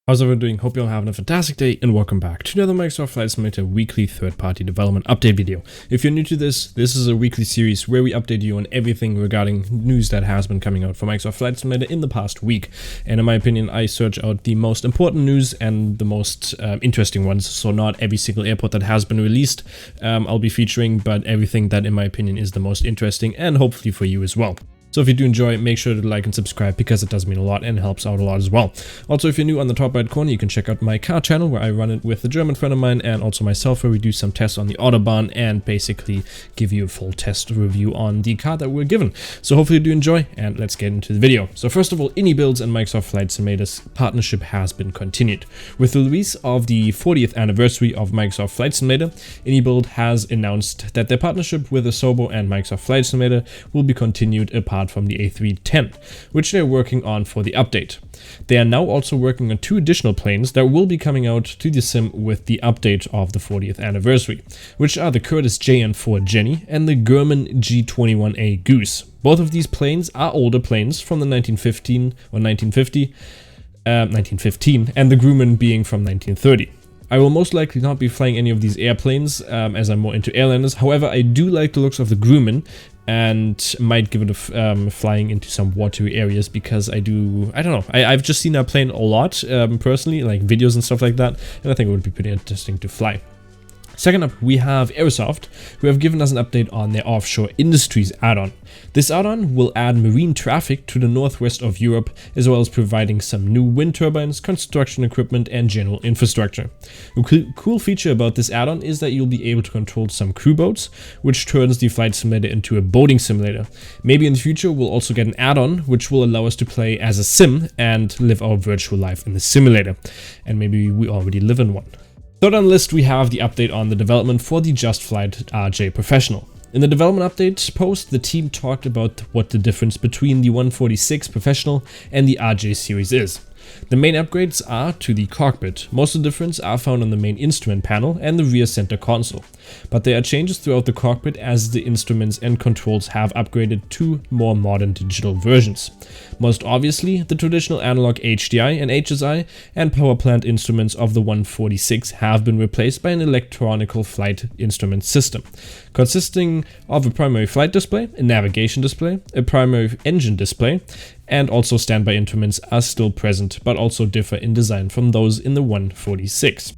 How's everyone doing? Hope you're all having a fantastic day and welcome back to another Microsoft Flight Simulator weekly third-party development update video. If you're new to this is a weekly series where we update you on everything regarding news that has been coming out for Microsoft Flight Simulator in the past week. And in my opinion, I search out the most important news and the most interesting ones. So not every single airport that has been released I'll be featuring, but everything that in my opinion is the most interesting and hopefully for you as well. So if you do enjoy, make sure to like and subscribe because it does mean a lot and helps out a lot as well. Also, if you're new on the top right corner, you can check out my car channel where I run it with a German friend of mine and also myself, where we do some tests on the Autobahn and basically give you a full test review on the car that we're given. So hopefully you do enjoy, and let's get into the video. So first of all, iniBuilds and Microsoft Flight Simulator's partnership has been continued. With the release of the 40th anniversary of Microsoft Flight Simulator, iniBuild has announced that their partnership with Asobo and Microsoft Flight Simulator will be continued apart from the A310, which they're working on for the update. They are now also working on 2 additional planes that will be coming out to the sim with the update of the 40th anniversary, which are the Curtiss JN4 Jenny and the Grumman G21A Goose. Both of these planes are older planes from the 1915 and the Grumman being from 1930. I will most likely not be flying any of these airplanes as I'm more into airliners. However, I do like the looks of the Grumman and might give it a flying into some watery areas because I don't know, I've just seen that plane a lot personally, like videos and stuff like that, and I think it would be pretty interesting to fly. Second up, we have Aerosoft, who have given us an update on their Offshore Industries add-on. This add-on will add marine traffic to the northwest of Europe, as well as providing some new wind turbines, construction equipment, and general infrastructure. A cool feature about this add-on is that you'll be able to control some crew boats, which turns the flight simulator into a boating simulator. Maybe in the future we'll also get an add-on which will allow us to play as a sim and live our virtual life in the simulator. And maybe we already live in one. Third on the list, we have the update on the development for the Just Flight RJ Professional. In the development update post, the team talked about what the difference between the 146 Professional and the RJ series is. The main upgrades are to the cockpit. Most of the difference are found on the main instrument panel and the rear center console. But there are changes throughout the cockpit as the instruments and controls have upgraded to more modern digital versions. Most obviously, the traditional analog HDI and HSI and power plant instruments of the 146 have been replaced by an electronical flight instrument system, consisting of a primary flight display, a navigation display, a primary engine display, and also standby instruments are still present but also differ in design from those in the 146.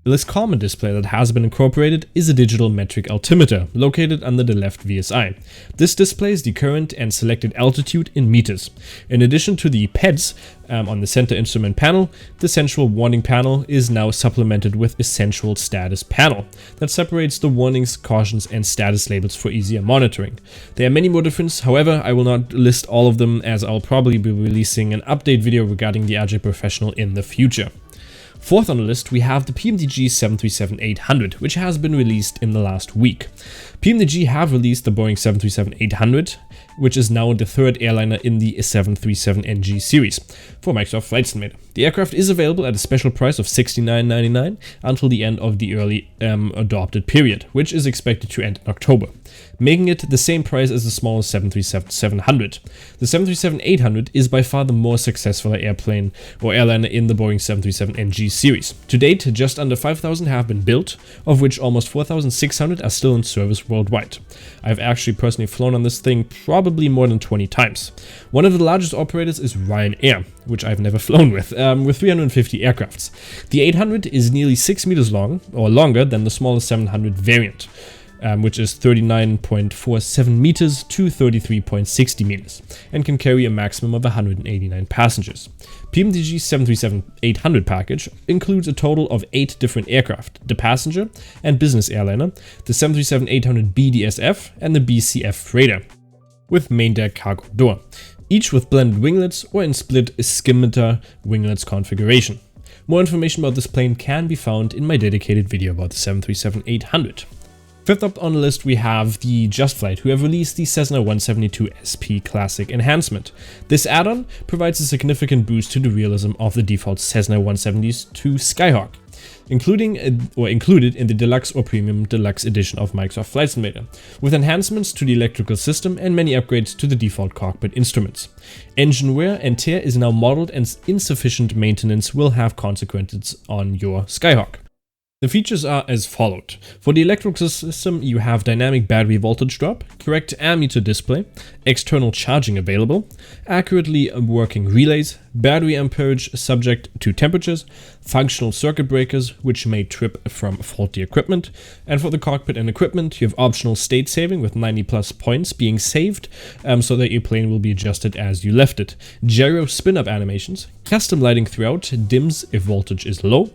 The less common display that has been incorporated is a digital metric altimeter located under the left VSI. This displays the current and selected altitude in meters. In addition to the PEDs on the center instrument panel, the central warning panel is now supplemented with a central status panel that separates the warnings, cautions, and status labels for easier monitoring. There are many more differences, however, I will not list all of them as I'll probably be releasing an update video regarding the RJ Professional in the future. Fourth on the list, we have the PMDG 737-800, which has been released in the last week. PMDG have released the Boeing 737-800, which is now the third airliner in the 737NG series for Microsoft Flight Simulator. The aircraft is available at a special price of $69.99 until the end of the early adopted period, which is expected to end in October, making it the same price as the smaller 737-700. The 737-800 is by far the more successful airplane or airliner in the Boeing 737NG series. To date, just under 5,000 have been built, of which almost 4,600 are still in service worldwide. I've actually personally flown on this thing probably more than 20 times. One of the largest operators is Ryanair, which I've never flown with 350 aircrafts. The 800 is nearly 6 meters long, or longer than the smaller 700 variant, which is 39.47 meters to 33.60 meters, and can carry a maximum of 189 passengers. PMDG's 737-800 package includes a total of 8 different aircraft: the passenger and business airliner, the 737-800 BDSF, and the BCF freighter, with main deck cargo door, each with blended winglets or in split scimitar winglets configuration. More information about this plane can be found in my dedicated video about the 737-800. Fifth up on the list, we have the Just Flight, who have released the Cessna 172 SP Classic Enhancement. This add-on provides a significant boost to the realism of the default Cessna 172 Skyhawk. included in the Deluxe or Premium Deluxe edition of Microsoft Flight Simulator, with enhancements to the electrical system and many upgrades to the default cockpit instruments. Engine wear and tear is now modeled, and insufficient maintenance will have consequences on your Skyhawk. The features are as followed. For the electrical system, you have dynamic battery voltage drop, correct ammeter display, external charging available, accurately working relays, battery amperage subject to temperatures, functional circuit breakers which may trip from faulty equipment, and for the cockpit and equipment, you have optional state saving with 90+ points being saved so that your plane will be adjusted as you left it, gyro spin-up animations, custom lighting throughout, dims if voltage is low,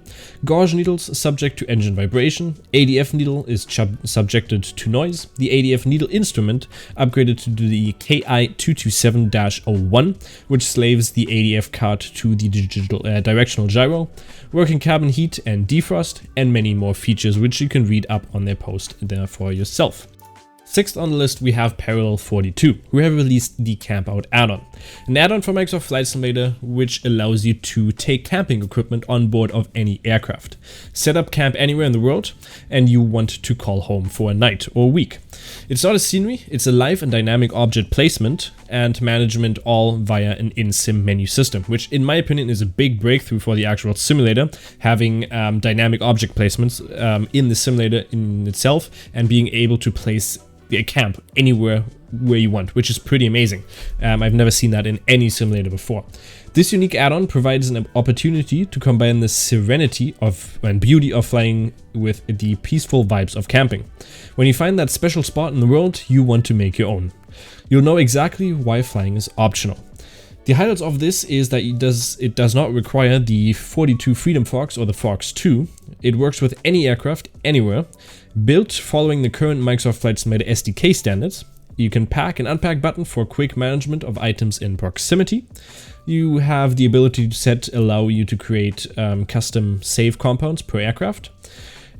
gauge needles subject to engine vibration, ADF needle is subjected to noise, the ADF needle instrument upgraded to the KI227-01, which slaves the ADF card to the digital directional gyro, working cabin heat and defrost, and many more features which you can read up on their post there for yourself. Sixth on the list, we have Parallel42, who have released the Campout add-on. An add-on for Microsoft Flight Simulator which allows you to take camping equipment on board of any aircraft. Set up camp anywhere in the world and you want to call home for a night or a week. It's not a scenery, it's a live and dynamic object placement and management all via an in-sim menu system, which in my opinion is a big breakthrough for the actual simulator, having dynamic object placements in the simulator in itself and being able to place a camp anywhere where you want, which is pretty amazing. I've never seen that in any simulator before. This unique add-on provides an opportunity to combine the serenity and beauty of flying with the peaceful vibes of camping. When you find that special spot in the world you want to make your own, you'll know exactly why flying is optional. The highlights of this is that it does not require the 42 Freedom Fox or the Fox 2. It works with any aircraft, anywhere, built following the current Microsoft Flight Simulator SDK standards. You can pack and unpack button for quick management of items in proximity. You have the ability to allow you to create custom save compounds per aircraft,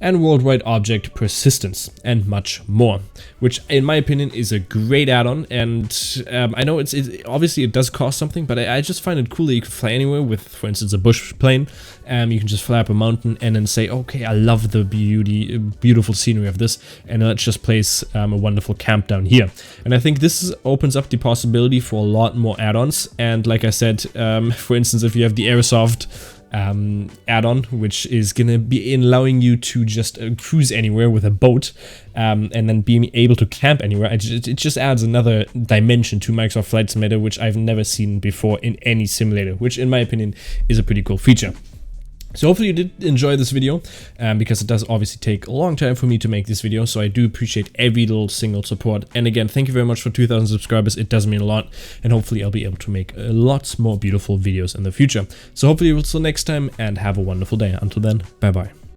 and worldwide object persistence, and much more, which in my opinion is a great add-on. And I know obviously it does cost something, but I just find it cool that you can fly anywhere with, for instance, a bush plane. You can just fly up a mountain and then say, okay, I love the beautiful scenery of this, and let's just place a wonderful camp down here. And I think this opens up the possibility for a lot more add-ons. And like I said, for instance, if you have the Aerosoft add-on, which is gonna be allowing you to just cruise anywhere with a boat, and then being able to camp anywhere, it just adds another dimension to Microsoft Flight Simulator, which I've never seen before in any simulator, which in my opinion is a pretty cool feature. So hopefully you did enjoy this video, because it does obviously take a long time for me to make this video, so I do appreciate every little single support. And again, thank you very much for 2,000 subscribers, it does mean a lot, and hopefully I'll be able to make lots more beautiful videos in the future. So hopefully we'll see you next time, and have a wonderful day. Until then, bye bye.